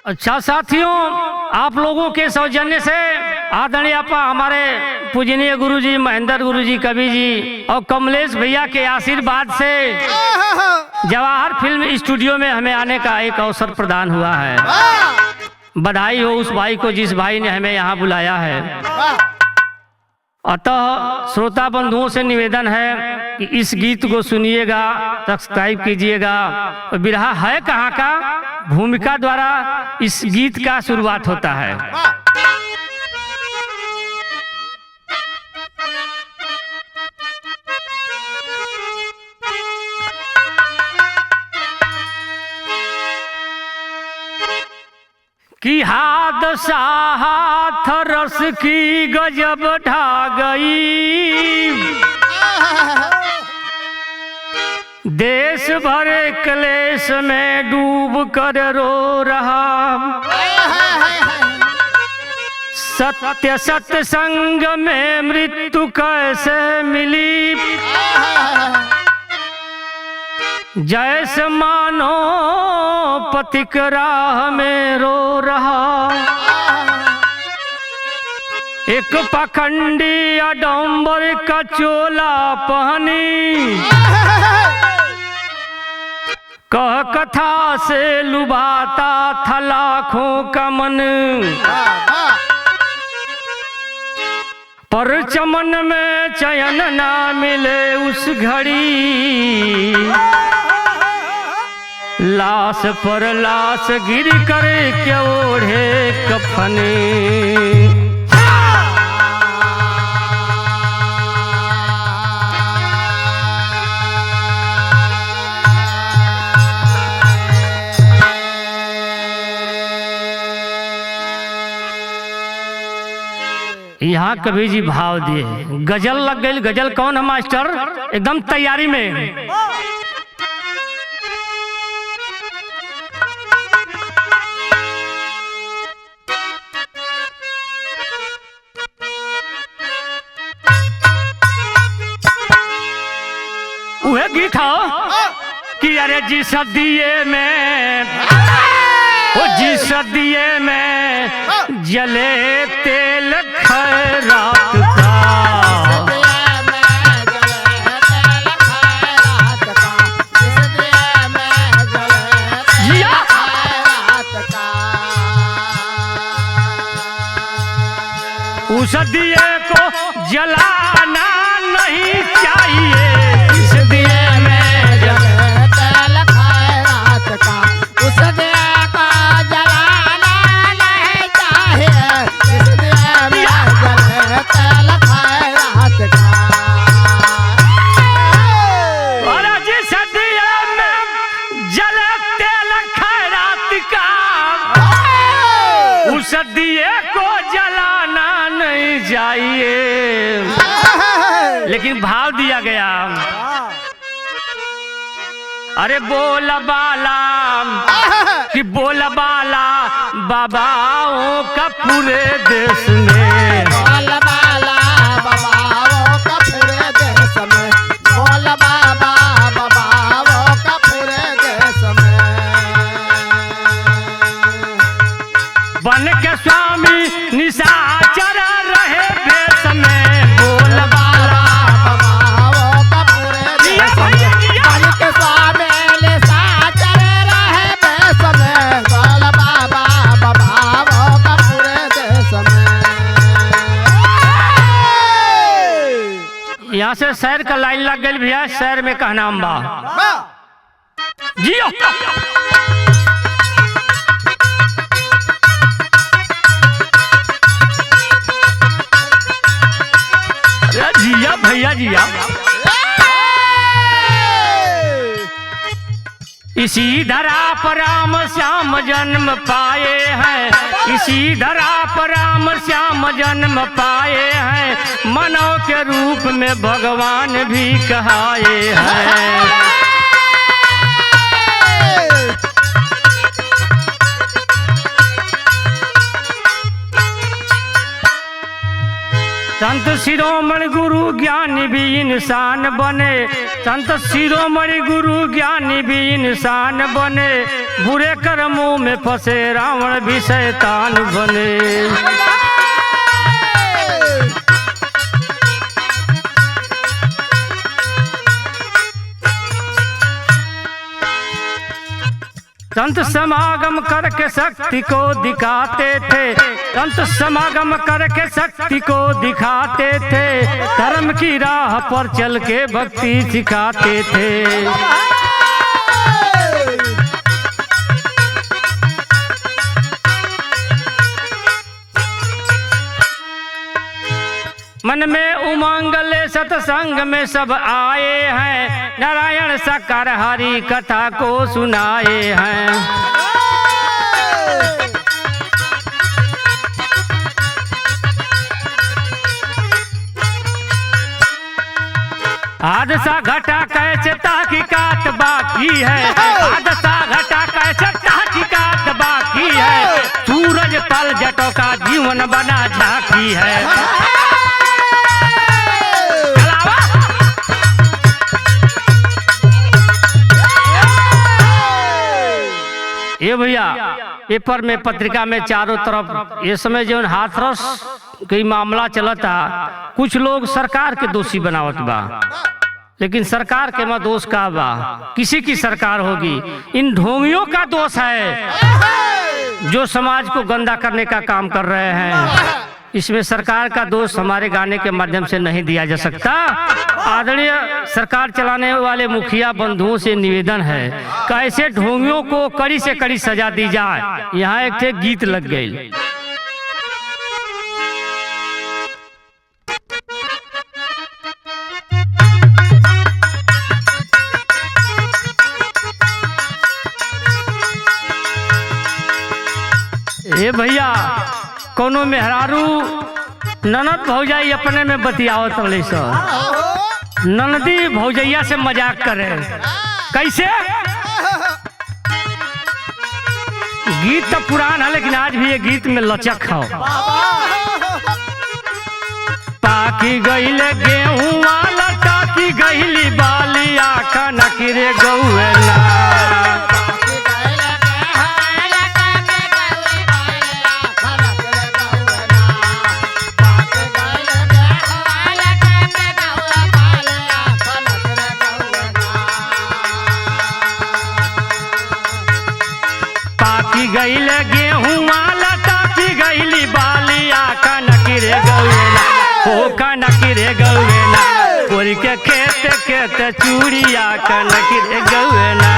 अच्छा साथियों, आप लोगों के सौजन्य से आदरणीय अपा हमारे पूजनीय गुरुजी महेंद्र गुरुजी कवि जी और कमलेश भैया के आशीर्वाद से जवाहर फिल्म स्टूडियो में हमें आने का एक अवसर प्रदान हुआ है। बधाई हो उस भाई को जिस भाई ने हमें यहाँ बुलाया है। अतः श्रोता बंधुओं से निवेदन है कि इस गीत को सुनिएगा, सब्सक्राइब कीजिएगा। बिरहा है कहाँ का भूमिका द्वारा इस गीत का शुरुआत होता है। कि हादसा हाथ रस की गजब ढा गई, देश भर क्लेश में डूब कर रो रहा। सत्य सत्संग में मृत्यु कैसे मिली, जैसे मानो पथिक राह में रो रहा। एक पखंडी अडम्बर का चोला पहनी, कह कथा से लुभाता था लाखों का मन। पर चमन में चयन ना मिले उस घड़ी, लाश पर लाश गिर कर क्या ओढ़े कफन। यहाँ कवि जी भाव दिए, गजल लग गई। गजल कौन है मास्टर? एकदम तैयारी में। वह गीत कि अरे जिस दिए में, वो जिस दिए में जले तेल खैरात का, उस दिए को जलाना नहीं चाहिए। इस दिए में जले तेल खैरात का, उस दिए को जलाना नहीं चाहिए। इस दिए में जले तेल खैरात का, और जिस दिए में जले तेल खैरात का, उस दिए को जलाना नहीं चाहिए। लेकिन भाव दिया गया, अरे बोल बाला कि बोल बाला बाबाओं का पूरे देश में, बोल बाला बाबाओं का पूरे देश में, बोल बाबा बाबाओं का पूरे देश में। बन के स्वामी निशाचर रहे देश में, बोल बाला बाबाओं का पूरे देश में, बन के स्वामी निशाचर रहे देश में, बोल बाबा बाबाओं का पूरे देश में। यहाँ से शहर का लाइन लग गई भैया। शहर में कहना बा जियो। जिया भैया जिया। इसी धरा पर राम श्याम जन्म पाए हैं, इसी धरा पर राम श्याम जन्म पाए हैं। मानव के रूप में भगवान भी कहाए हैं। संत शिरोमणि गुरु ज्ञानी भी इंसान बने, संत शिरोमणि गुरु ज्ञानी भी इंसान बने। बुरे कर्मों में फंसे रावण भी शैतान बने। संत समागम करके शक्ति को दिखाते थे, संत समागम करके शक्ति को दिखाते थे, धर्म की राह पर चल के भक्ति सिखाते थे। मन में उमंग ले सत्संग में सब आए हैं, नारायण साकार हरि कथा को सुनाए हैं। हादसा घटा कैसे ताकीकात बाकी है, हादसा घटा कैसे ताकीकात बाकी है, सूरज तल जटों का जीवन बना झांकी है। ये भैया पेपर में पत्रिका में चारों तरफ ये समय जो हाथरस कई मामला चला था, कुछ लोग सरकार के दोषी बनावत बा, लेकिन सरकार के में दोष का बा, किसी की सरकार होगी, इन ढोंगियों का दोष है जो समाज को गंदा करने का काम कर रहे हैं। इसमें सरकार का दोष हमारे गाने के माध्यम से नहीं दिया जा सकता। आदरणीय सरकार चलाने वाले मुखिया बंधुओं से निवेदन है, कैसे ढोंगियों को कड़ी से कड़ी सजा दी जाए। यहाँ एक थे गीत लग गई। ए भैया कोनो मेहरारू ननद भौजाई अपने में बतियावत रही सब, ननदी भौजैया से मजाक करे, कैसे? गीत तो पुरान है लेकिन आज भी ये गीत में लचक हो। पाकी गईले गेहूं वाला टाकी गईली बालिया कनक रे गौना, गईले गेहूं वाला टाकी गईली बालिया कनक रे गौना, हो कनक रे गौना, कोरी के खेत खेत चूड़िया कनक रे गौना।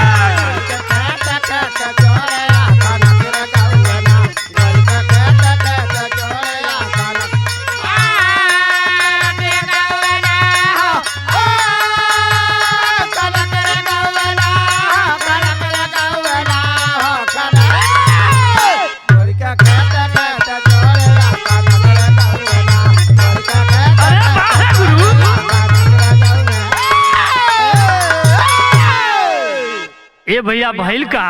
ये भैया भैल का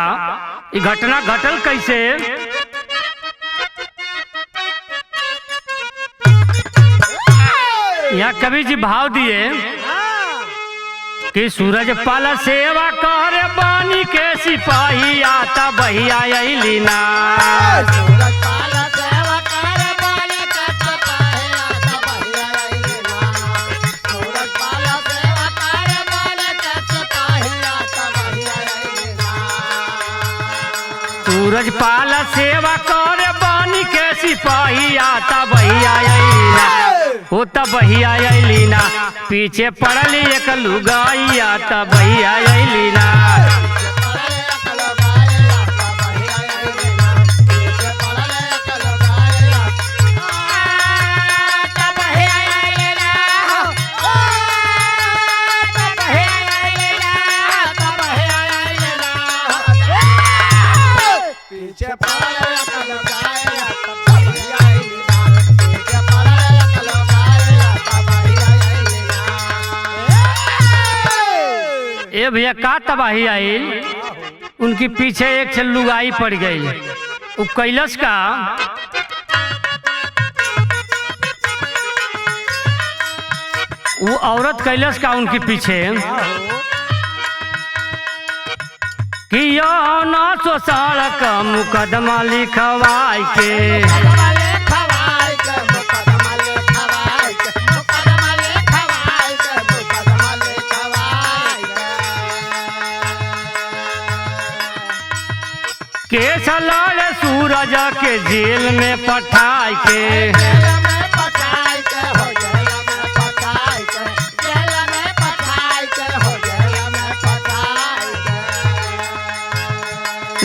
ये घटना घटल कैसे? यहाँ कवि जी भाव दिए कि सूरज पाल सेवा कर बानी के सिपाही आता भैया अइली ना, सूरज पाल सेवा कर बानी के सिपाही आता भैया अइलीना, होता भैया अइलीना, पीछे पड़ली एक लुगाई आता भैया अइलीना। ए भैया का तबाही आई, उनके पीछे एक से लुगाई पड़ गई, वो कैलस का वो औरत कैलस का उनके पीछे कि यौन शोषण का मुकदमा लिखवाई के केस लड़े सूरज के जेल में पठाई के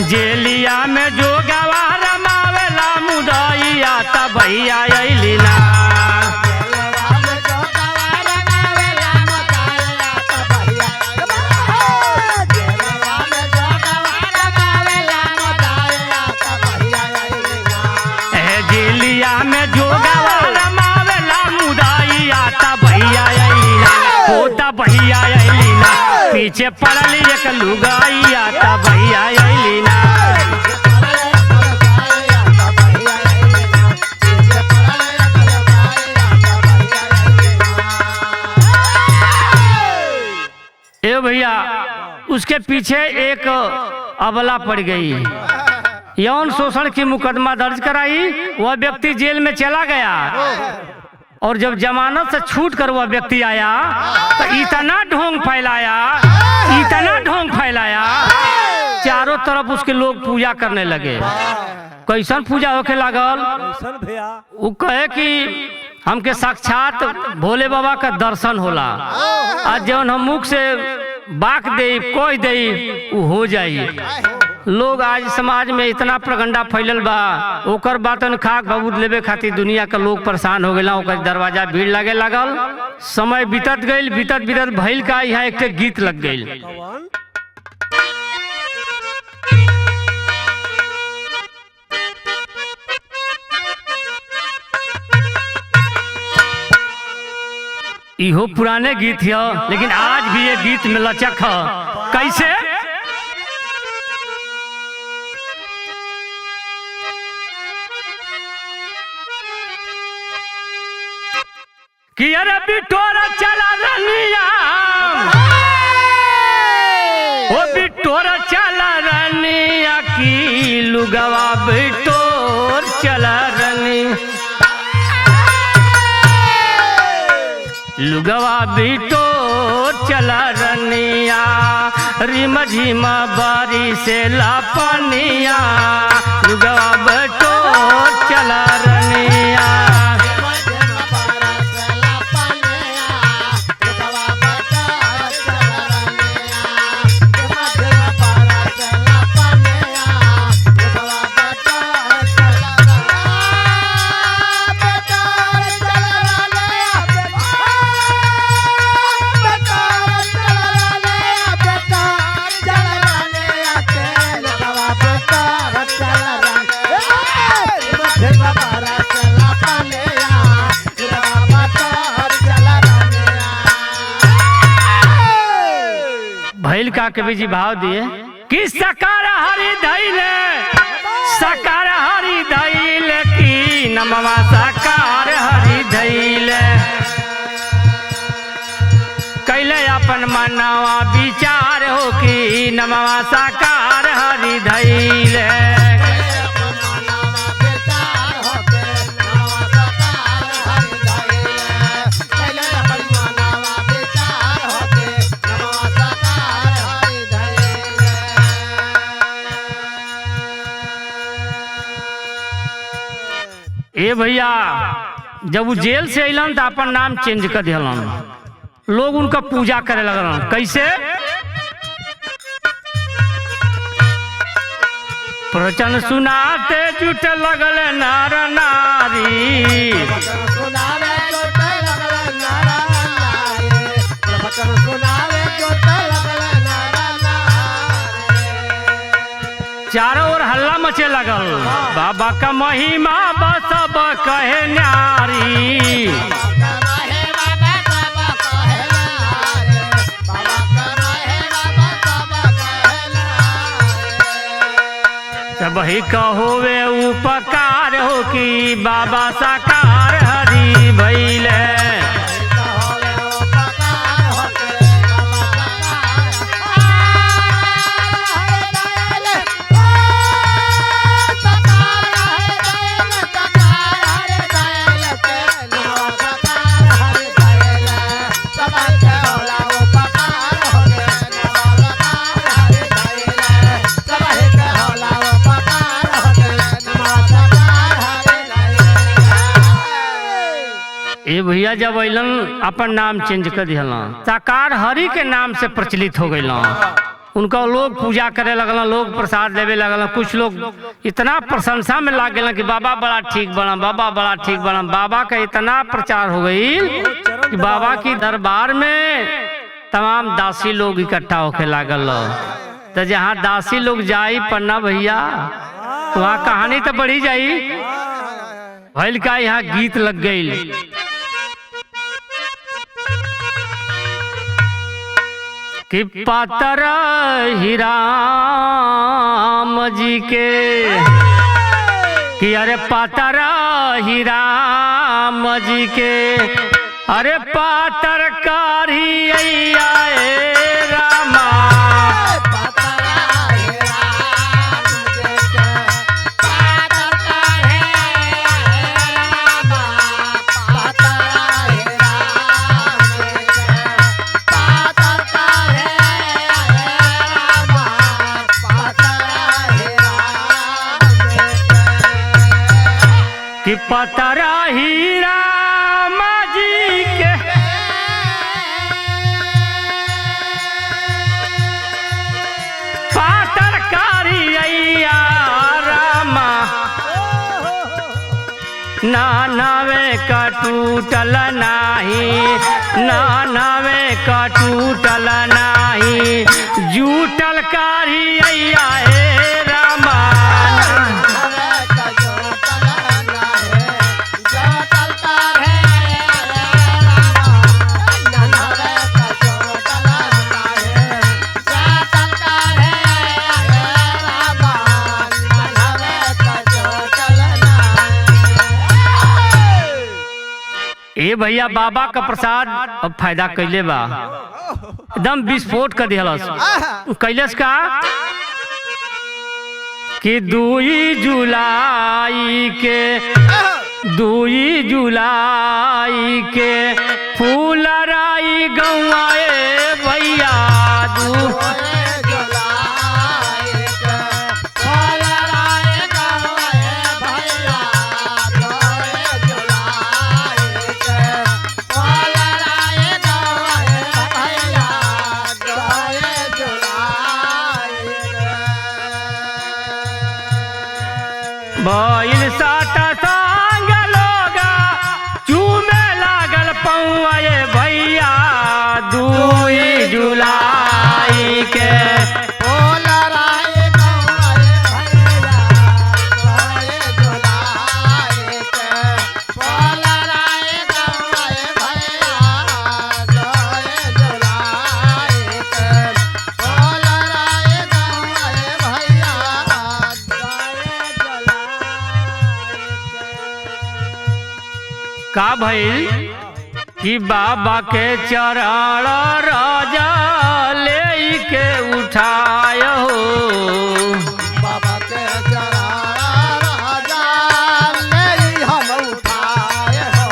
जेलिया में जो गवार मावेला मुदइया तब भैया अइली ना जेलिया में जो गवार मावेला मुदइया तब भैया अइली ना होता भैया अइली ना पीछे पड़ल एक लुगाइया तब भैया अइली ना ए भैया उसके पीछे एक अबला पड़ गई, यौन शोषण की मुकदमा दर्ज कराई। वह व्यक्ति जेल में चला गया और जब जमानत से छूट कर वह व्यक्ति आया तो इतना ढोंग फैलाया चारों तरफ उसके लोग पूजा करने लगे। कैसन पूजा होके लागल? वो कहे कि हमके साक्षात भोले बाबा का दर्शन होला, आज जौन हम मुख से बाक दे कोई दे वो हो जाई। लोग आज समाज में इतना प्रगंडा फैलल बा, ओकर बातन खाक बबूद लेवे खातिर दुनिया का लोग परेशान हो गए, ओकर दरवाजा भीड़ लगे लगल। समय बीतत गईल, बीतत भइल का यहाँ एक गीत लग गईल। इहो पुराने गीत है लेकिन आज भी ये गीत में लचक है। कैसे? कि अरे बिटोरा चला रनिया, ओ बिटोरा चला रनिया की लुगवा बिटोर चला रनी, लुगवा बिटोर चला रनिया, रिम झिमा बारी से लापनिया, लुगवा बिटोर चला रनिया। भैल का कवि जी भाव दिए कि सकार हरि धैल की नमवा सकार हरि धैल, कैले अपन मनवा विचार हो कि नमवा सकार हरि धैल। ए भैया जब वो जेल से अलन तो अपन नाम चेंज कर दिलन, लोग उनका पूजा करे लगलन। कैसे? प्रवचन सुनाते जुट लगल नर नारी, चारों ओर हल्ला मचे लगल, बाबा का महिमा बसब कहे न्यारी, सब ही कहोवे उपकार हो कि बाबा साकार हरि भैल। ये भैया जब अलन अपन नाम चेंज कर दिया, साकार हरि के नाम से प्रचलित हो गए। उनका लोग पूजा करे लगल, लोग प्रसाद लेवे लगल। कुछ लोग इतना प्रशंसा में लाग गए कि बाबा बड़ा ठीक बना, बाबा बड़ा ठीक बना। बाबा का इतना प्रचार हो गई कि बाबा की दरबार में तमाम दासी लोग इकट्ठा होके लागल। तो जहाँ दासी लोग जाई पन्ना भैया, वहाँ कहानी तो बढ़ी जाई। भैल का यहाँ गीत लग गई कि पातर ही राम जी के, कि अरे पातर ही राम जी के, अरे पातर कारी आए रामा। कि पतरा ही राम जी के, पातर कारी अय्या रामा। नानावे का टूटल नाही, नानावे का टूटल नाही, जूटल कारी अय्या हे रामा। ये भैया बाबा का प्रसाद अब फायदा कैले बा, एकदम विस्फोट कर दिया कैलस का कि 2 जुलाई के, 2 जुलाई के फूलराई गौआए भैया। भइल साटा संग लोगा चूमे लागल पौए भैया। 2 जुलाई के का भइल कि बाबा के चरण राजा ले के उठायो, बाबा के चरण राजा ले हम उठाए हो।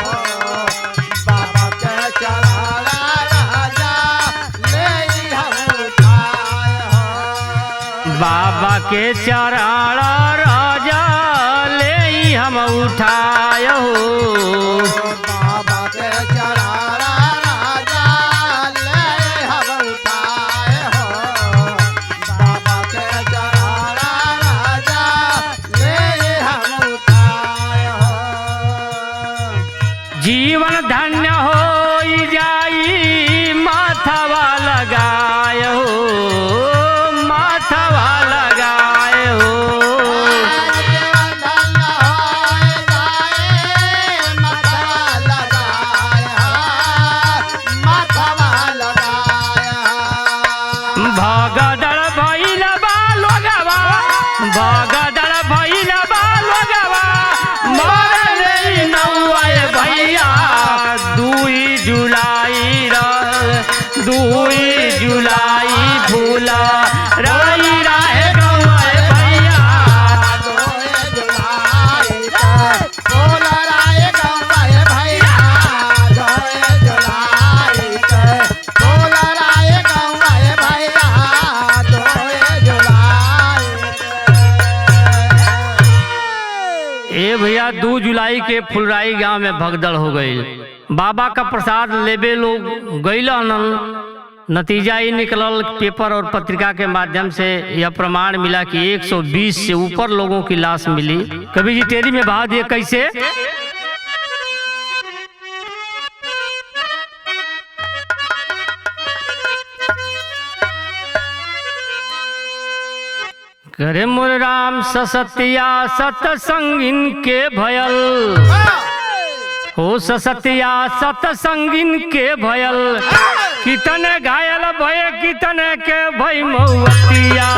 बाबा के चरण राजा ले हम उठाए हो। बाबा के चरण राजा ले हम उठायो। बाबा के चरण राजा ले हम उठाए हो। बाबा के चरण राजा ले हम उठाए हो। जीवन धन्य हो जाई माथवा लगाए हो, माथवा लगाए हो। भगदड़ भइल बा लोगवा, भगदड़ भइल बा लोगवा, मरले नौए भैया। 2 जुलाई 2 जुलाई फूला राई राहे गौए भैया। 2 जुलाई फूल राय गौए भैया। 2 जुलाई फूल राय गौए भैया। 2 जुलाई भैया 2 जुलाई के फुलराई गांव में भगदड़ हो गई। बाबा का प्रसाद लेबे लोग गईल, नतीजा ही निकलल पेपर और पत्रिका के माध्यम से यह प्रमाण मिला कि 120 से ऊपर लोगों की लाश मिली। कवि जी टेरी में भाव दिए कैसे? करे मोर राम ससतिया सतसंगिन के भयल, हो ससतिया सतसंगिन के भयल, कितने घायल भय कितने के भई मऊतिया।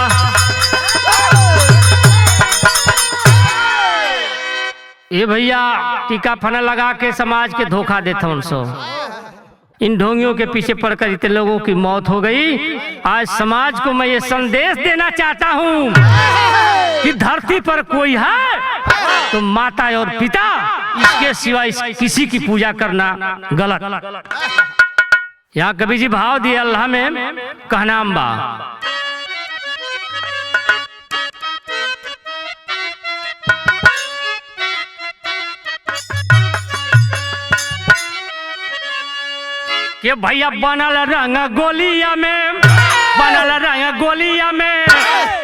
ये भैया टीका फना लगा के समाज के धोखा देता उनसे। इन ढोंगियों के पीछे पड़कर इतने लोगों की मौत हो गई। आज समाज को मैं ये संदेश देना चाहता हूँ कि धरती पर कोई है तो माता और पिता, इसके सिवाय किसी की पूजा करना गलत। यहाँ कवि जी भाव दिए अल्लाह में कहनाम बा, कि भैया बनल रंग गोलिया में, बनल रंग गोलिया में,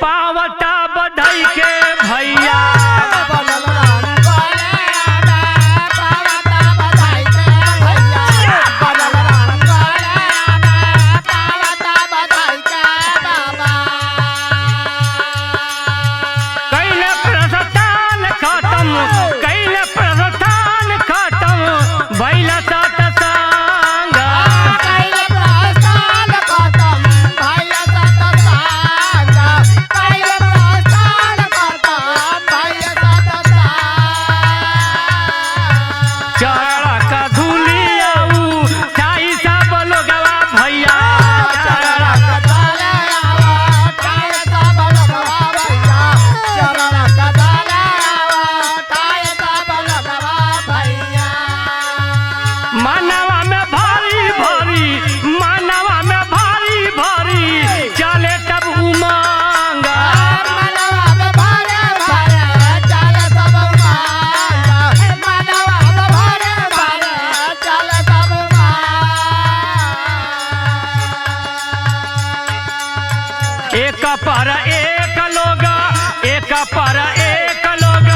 पावता बधाई के भैया। एक पर एक लोग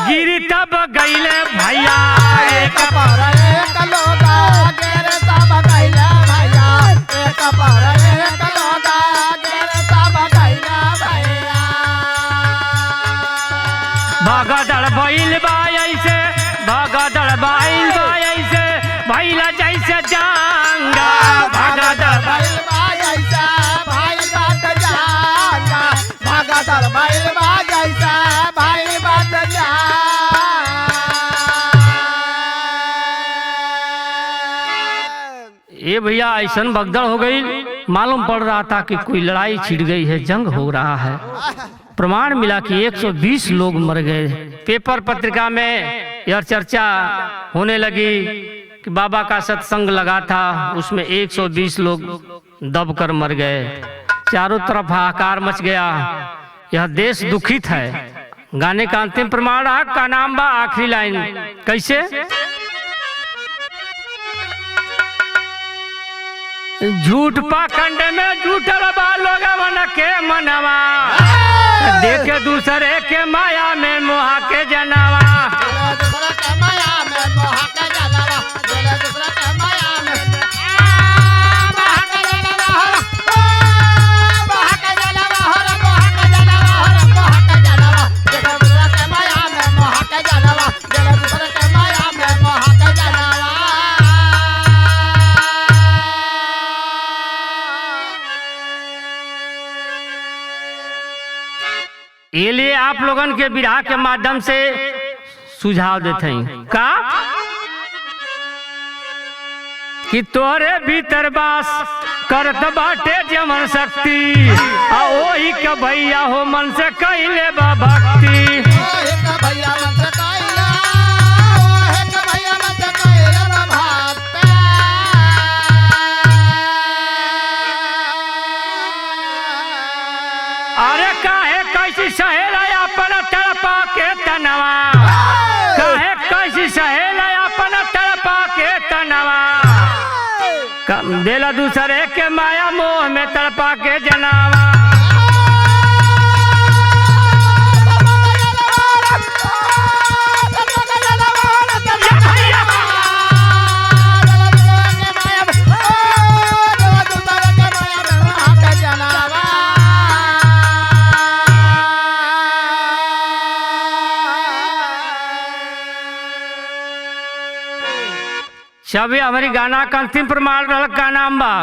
गिरी तब गईले भैया। एक पर एक लोग गिर सब गईले भैया। एक पर एक लोग गिर सब गईले भैया। भगदड़ भइल बा ऐसे, भगदड़ भइल बा ऐसे, भइला जैसे जांगा। भगदड़ भइल बा ऐसे भाई बात जांगा। भगदड़ भइल बा ऐसे भाई बात जांगा। ये भैया ऐसा भगदड़ हो गई, मालूम पड़ रहा था कि कोई लड़ाई छिड़ गई है, जंग हो रहा है। प्रमाण मिला कि 120 लोग मर गए। पेपर पत्रिका में यह चर्चा होने लगी कि बाबा का सत्संग लगा था, उसमें 120 लोग दबकर मर गए। चारों तरफ हाहाकार मच गया। यह देश दुखित है। गाने का अंतिम प्रमाण का नाम बा आखिरी लाइन कैसे? झूठ पाखंड में झूठल बा लोगवन के मनवा, देखे दूसरे के माया में मोहा के जनवा। दूसरे के माया में मोहा के जनवा। दूसरे के माया में मोहा के जनवा। मोहा के जनवा। मोहा के जनवा। मोहा के जनवा। दूसरे के माया में मोहा के जनवा। दूसरे के माया में मोहा के जनवा। ये लिए आप लोगन के विराह के माध्यम से सुझाव देते हैं का कि तोरे भीतर बास करत बाटे जमन शक्ति, आ ओही के भैया हो मन से कइले बा भक्ति। ओहे का भैया मन से कइले, ओहे का भैया मन से कइले बा भक्ति। अरे काहे कैसी सहेला अपन तड़पा के तनवा, जानवा कम देला दूसरे के माया मोह में तड़पा के जनावा। छवि हमारी गाना का अंतिम प्रमाण रहल का नाम बा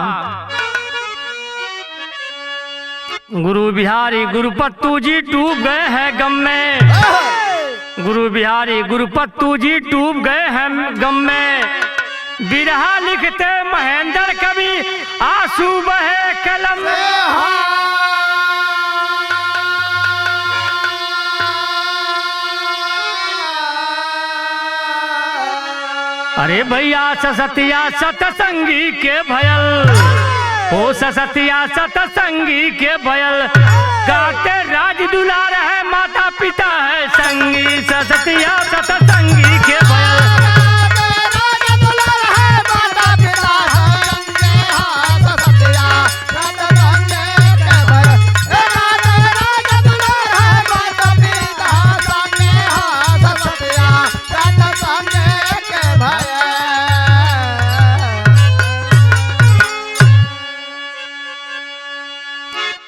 गुरु बिहारी गुरुपत्तू जी डूब गए हैं गम में। गुरु बिहारी गुरुपत्तू जी डूब गए हैं गम में। बिरहा लिखते महेंद्र कवि आंसू बहे कलम में। अरे भैया ससतिया सतसंगी के भयल ओ ससतिया सतसंगी के भयल गाते राज दुलार है माता पिता है संगी।